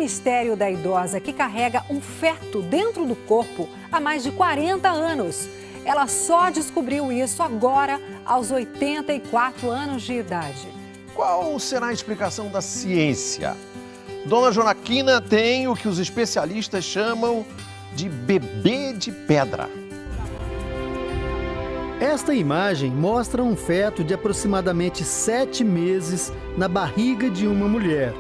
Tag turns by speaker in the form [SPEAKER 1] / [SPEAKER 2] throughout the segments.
[SPEAKER 1] mistério da idosa que carrega um feto dentro do corpo há mais de 40 anos. Ela só descobriu isso agora, aos 84 anos de idade.
[SPEAKER 2] Qual será a explicação da ciência? Dona Joaquina tem o que os especialistas chamam de bebê de pedra.
[SPEAKER 3] Esta imagem mostra um feto de aproximadamente 7 meses na barriga de uma mulher.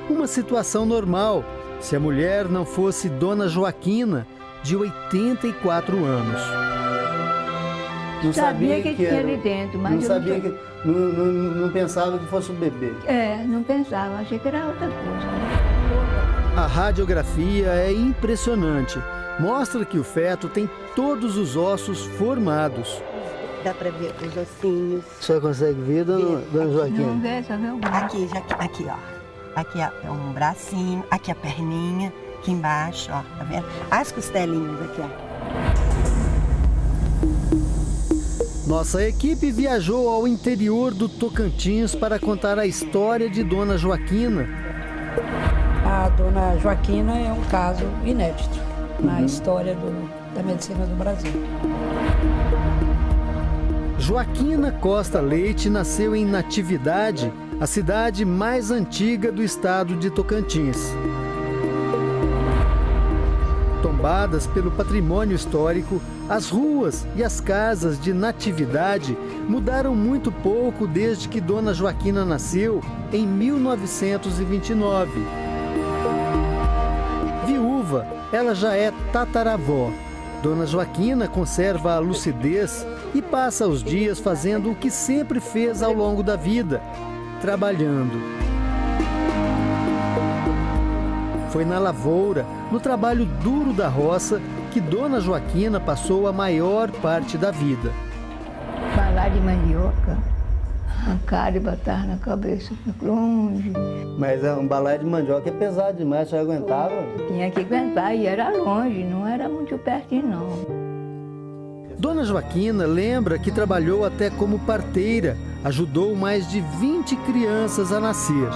[SPEAKER 3] Uma situação normal, se a mulher não fosse Dona Joaquina, de 84 anos.
[SPEAKER 4] Não sabia que tinha ali dentro, mas
[SPEAKER 5] não pensava que fosse um bebê.
[SPEAKER 4] Não pensava, achei que era outra coisa.
[SPEAKER 3] A radiografia é impressionante. Mostra que o feto tem todos os ossos formados.
[SPEAKER 6] Dá para ver os ossinhos.
[SPEAKER 5] A senhora consegue ver, dona Joaquina?
[SPEAKER 4] Não vê, só vê o braço.
[SPEAKER 6] Aqui, ó. Aqui é um bracinho, aqui a perninha, aqui embaixo, ó, tá vendo? As costelinhas aqui, ó.
[SPEAKER 3] Nossa equipe viajou ao interior do Tocantins para contar a história de Dona Joaquina.
[SPEAKER 7] A Dona Joaquina é um caso inédito na história da medicina do Brasil.
[SPEAKER 3] Joaquina Costa Leite nasceu em Natividade, a cidade mais antiga do estado de Tocantins. Tombadas pelo patrimônio histórico, as ruas e as casas de Natividade mudaram muito pouco desde que Dona Joaquina nasceu em 1929. Viúva, ela já é tataravó. Dona Joaquina conserva a lucidez e passa os dias fazendo o que sempre fez ao longo da vida, trabalhando. Foi na lavoura, no trabalho duro da roça, que Dona Joaquina passou a maior parte da vida.
[SPEAKER 4] Falar de mandioca, arrancar e botar na cabeça, longe.
[SPEAKER 5] Mas um balaio de mandioca é pesado demais, você aguentava?
[SPEAKER 4] Tinha que aguentar e era longe, não era muito pertinho, não.
[SPEAKER 3] Dona Joaquina lembra que trabalhou até como parteira, ajudou mais de 20 crianças a nascer.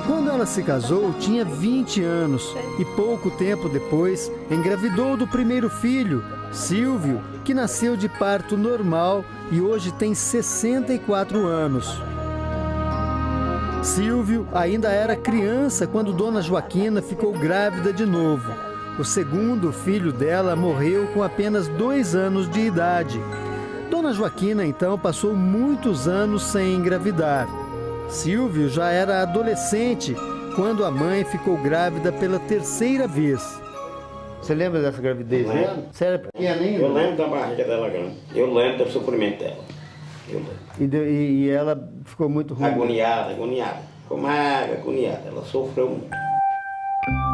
[SPEAKER 3] Quando ela se casou, tinha 20 anos e pouco tempo depois engravidou do primeiro filho, Silvio, que nasceu de parto normal e hoje tem 64 anos. Silvio ainda era criança quando Dona Joaquina ficou grávida de novo. O segundo filho dela morreu com apenas 2 anos de idade. Dona Joaquina, então, passou muitos anos sem engravidar. Silvio já era adolescente quando a mãe ficou grávida pela 3ª vez.
[SPEAKER 5] Você lembra dessa gravidez dela? Você era pequenininho?
[SPEAKER 8] Eu lembro da barriga dela grande. Eu lembro do sofrimento dela. Eu lembro.
[SPEAKER 5] E ela ficou muito ruim?
[SPEAKER 8] Agoniada. Ficou mais agoniada. Ela sofreu muito.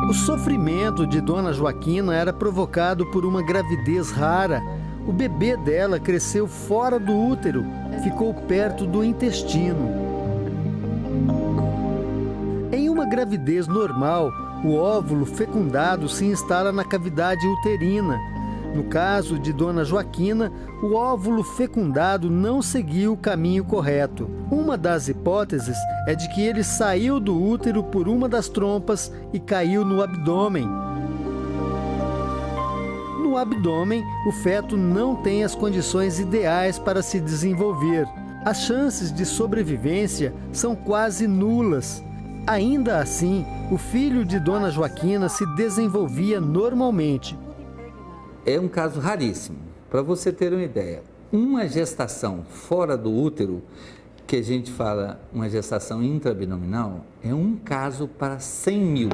[SPEAKER 3] O sofrimento de Dona Joaquina era provocado por uma gravidez rara. O bebê dela cresceu fora do útero, ficou perto do intestino. Em uma gravidez normal, o óvulo fecundado se instala na cavidade uterina. No caso de Dona Joaquina, o óvulo fecundado não seguiu o caminho correto. Uma das hipóteses é de que ele saiu do útero por uma das trompas e caiu no abdômen. No abdômen, o feto não tem as condições ideais para se desenvolver. As chances de sobrevivência são quase nulas. Ainda assim, o filho de Dona Joaquina se desenvolvia normalmente.
[SPEAKER 9] É um caso raríssimo. Para você ter uma ideia, uma gestação fora do útero, que a gente fala uma gestação intraabdominal, é um caso para 100 mil.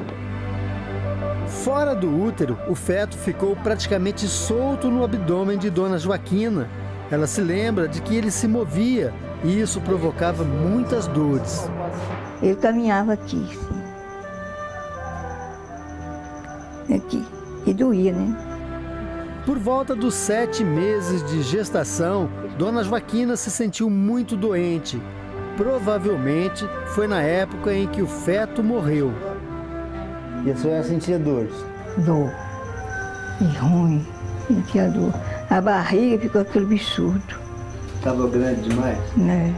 [SPEAKER 3] Fora do útero, o feto ficou praticamente solto no abdômen de Dona Joaquina. Ela se lembra de que ele se movia e isso provocava muitas dores.
[SPEAKER 4] Eu caminhava aqui, assim. Aqui. E doía, né?
[SPEAKER 3] Por volta dos 7 meses de gestação, Dona Joaquina se sentiu muito doente. Provavelmente foi na época em que o feto morreu.
[SPEAKER 5] E a senhora sentia dores?
[SPEAKER 4] Dor. E ruim. Sentia dor. A barriga ficou aquele absurdo.
[SPEAKER 5] Estava grande demais?
[SPEAKER 4] Né?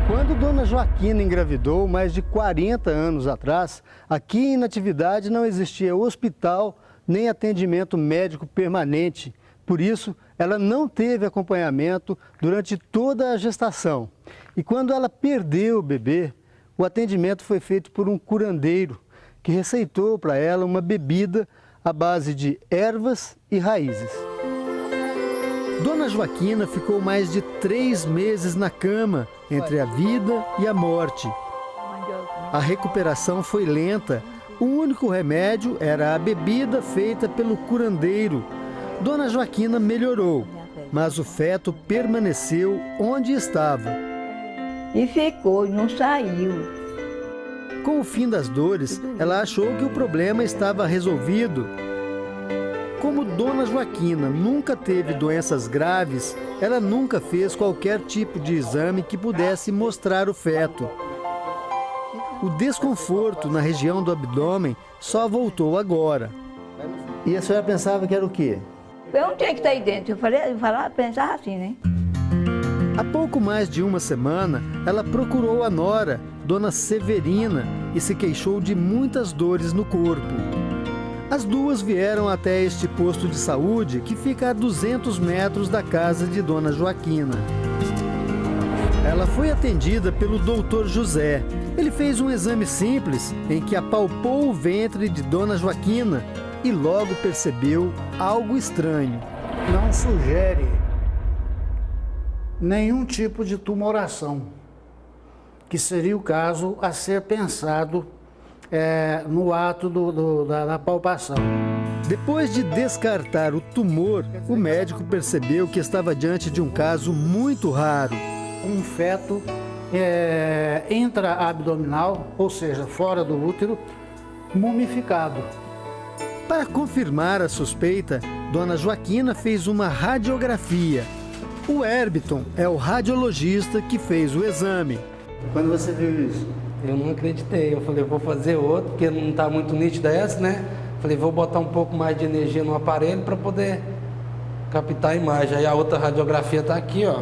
[SPEAKER 3] Quando Dona Joaquina engravidou, mais de 40 anos atrás, aqui em Natividade não existia hospital nem atendimento médico permanente. Por isso, ela não teve acompanhamento durante toda a gestação. E quando ela perdeu o bebê, o atendimento foi feito por um curandeiro que receitou para ela uma bebida à base de ervas e raízes. Dona Joaquina ficou mais de 3 meses na cama, entre a vida e a morte. A recuperação foi lenta. O único remédio era a bebida feita pelo curandeiro. Dona Joaquina melhorou, mas o feto permaneceu onde estava.
[SPEAKER 4] E ficou, não saiu.
[SPEAKER 3] Com o fim das dores, ela achou que o problema estava resolvido. Como Dona Joaquina nunca teve doenças graves, ela nunca fez qualquer tipo de exame que pudesse mostrar o feto. O desconforto na região do abdômen só voltou agora. E a senhora pensava que era o quê?
[SPEAKER 4] Eu não tinha que estar aí dentro. Pensava assim, né?
[SPEAKER 3] Há pouco mais de uma semana, ela procurou a nora, Dona Severina, e se queixou de muitas dores no corpo. As duas vieram até este posto de saúde que fica a 200 metros da casa de Dona Joaquina. Ela foi atendida pelo Dr. José. Ele fez um exame simples em que apalpou o ventre de Dona Joaquina e logo percebeu algo estranho.
[SPEAKER 10] Não sugere nenhum tipo de tumoração, que seria o caso a ser pensado no ato da palpação.
[SPEAKER 3] Depois de descartar o tumor, o médico percebeu que estava diante de um caso muito raro.
[SPEAKER 10] Um feto intraabdominal, ou seja, fora do útero, mumificado.
[SPEAKER 3] Para confirmar a suspeita, Dona Joaquina fez uma radiografia. O Herbiton é o radiologista que fez o exame.
[SPEAKER 5] Quando você viu isso?
[SPEAKER 11] Eu não acreditei, eu falei, vou fazer outro, porque não está muito nítida essa, né? Falei, vou botar um pouco mais de energia no aparelho para poder captar a imagem. Aí a outra radiografia está aqui, ó.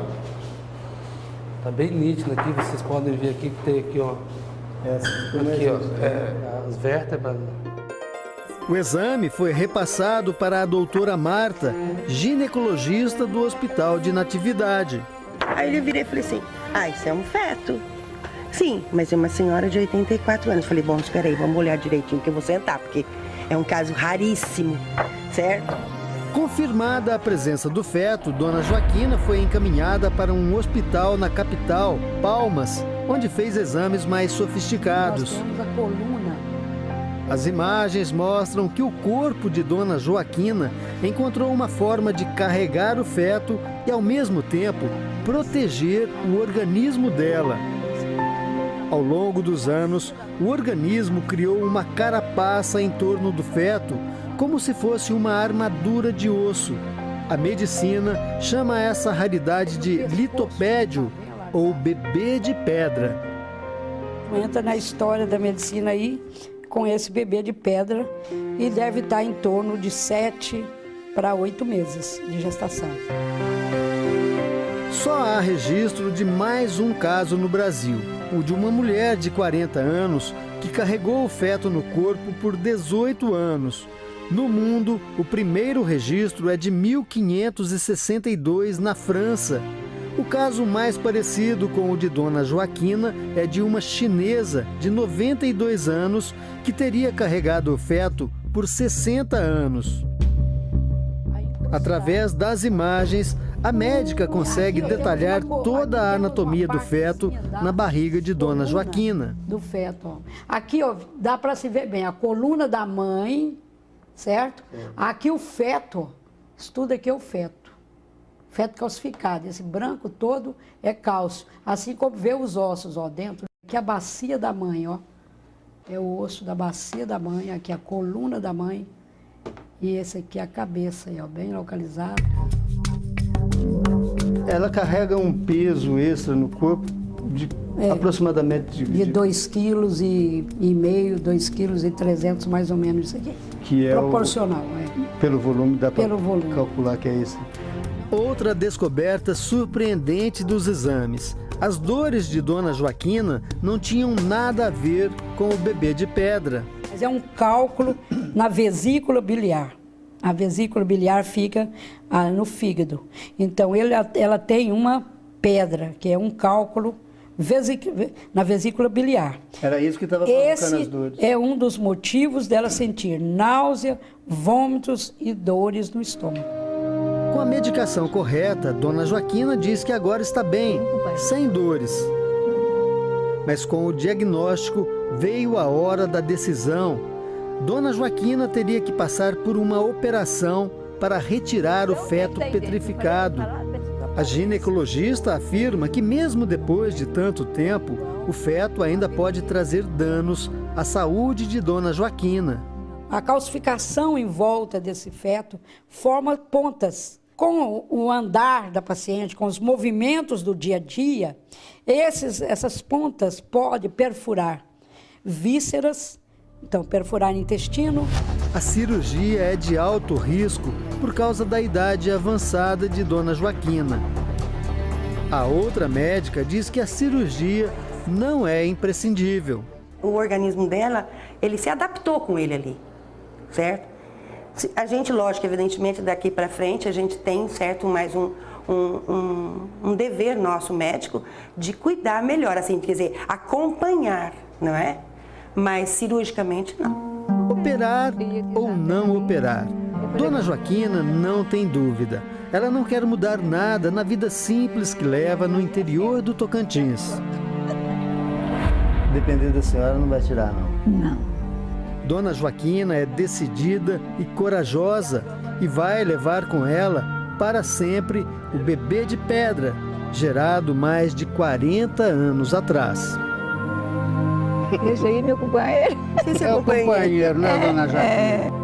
[SPEAKER 11] Tá bem nítida aqui, vocês podem ver aqui que tem aqui, ó. Aqui, ó, as vértebras.
[SPEAKER 3] O exame foi repassado para a doutora Marta, ginecologista do Hospital de Natividade.
[SPEAKER 6] Aí eu virei e falei assim, isso é um feto. Sim, mas é uma senhora de 84 anos. Falei, bom, espera aí, vamos olhar direitinho que eu vou sentar, porque é um caso raríssimo, certo?
[SPEAKER 3] Confirmada a presença do feto, Dona Joaquina foi encaminhada para um hospital na capital, Palmas, onde fez exames mais sofisticados.
[SPEAKER 7] Nós temos a coluna.
[SPEAKER 3] As imagens mostram que o corpo de Dona Joaquina encontrou uma forma de carregar o feto e, ao mesmo tempo, proteger o organismo dela. Ao longo dos anos, o organismo criou uma carapaça em torno do feto, como se fosse uma armadura de osso. A medicina chama essa raridade de litopédio, ou bebê de pedra.
[SPEAKER 7] Entra na história da medicina aí com esse bebê de pedra e deve estar em torno de 7 para 8 meses de gestação.
[SPEAKER 3] Só há registro de mais um caso no Brasil, o de uma mulher de 40 anos que carregou o feto no corpo por 18 anos. No mundo, o primeiro registro é de 1562 na França. O caso mais parecido com o de Dona Joaquina é de uma chinesa de 92 anos que teria carregado o feto por 60 anos. Através das imagens, a médica consegue detalhar toda a anatomia do feto na barriga de Dona Joaquina.
[SPEAKER 7] Do feto, ó. Aqui, ó, dá para se ver bem a coluna da mãe, certo? Aqui o feto, isso tudo aqui é o feto. Feto calcificado, esse branco todo é cálcio. Assim como vê os ossos, ó, dentro. Aqui a bacia da mãe, ó. É o osso da bacia da mãe, aqui a coluna da mãe. E esse aqui é a cabeça, aí, ó, bem localizado.
[SPEAKER 3] Ela carrega um peso extra no corpo de aproximadamente...
[SPEAKER 7] De 2,5 kg, 2,3 kg mais ou menos isso aqui.
[SPEAKER 3] Que é
[SPEAKER 7] proporcional,
[SPEAKER 3] Pelo volume, dá para calcular que é isso. Outra descoberta surpreendente dos exames. As dores de Dona Joaquina não tinham nada a ver com o bebê de pedra.
[SPEAKER 7] Mas é um cálculo na vesícula biliar. A vesícula biliar fica no fígado. Então, ela tem uma pedra, que é um cálculo na vesícula biliar.
[SPEAKER 5] Era isso que estava provocando as dores.
[SPEAKER 7] Esse é um dos motivos dela sentir náusea, vômitos e dores no estômago.
[SPEAKER 3] Com a medicação correta, Dona Joaquina diz que agora está bem, sem dores. Mas com o diagnóstico veio a hora da decisão. Dona Joaquina teria que passar por uma operação para retirar o feto petrificado. A ginecologista afirma que mesmo depois de tanto tempo, o feto ainda pode trazer danos à saúde de Dona Joaquina.
[SPEAKER 7] A calcificação em volta desse feto forma pontas. Com o andar da paciente, com os movimentos do dia a dia, essas pontas podem perfurar vísceras, então perfurar intestino.
[SPEAKER 3] A cirurgia é de alto risco por causa da idade avançada de Dona Joaquina. A outra médica diz que a cirurgia não é imprescindível.
[SPEAKER 6] O organismo dela, ele se adaptou com ele ali, certo? A gente, lógico, evidentemente, daqui para frente, a gente tem, certo, mais um dever nosso médico de cuidar melhor, assim, quer dizer, acompanhar, não é? Mas cirurgicamente, não.
[SPEAKER 3] Operar ou não operar? Dona Joaquina não tem dúvida. Ela não quer mudar nada na vida simples que leva no interior do Tocantins.
[SPEAKER 5] Dependendo da senhora, não vai tirar, não.
[SPEAKER 4] Não.
[SPEAKER 3] Dona Joaquina é decidida e corajosa e vai levar com ela, para sempre, o bebê de pedra, gerado mais de 40 anos atrás.
[SPEAKER 4] Esse aí é meu companheiro.
[SPEAKER 10] É o companheiro, né, Dona Joaquina?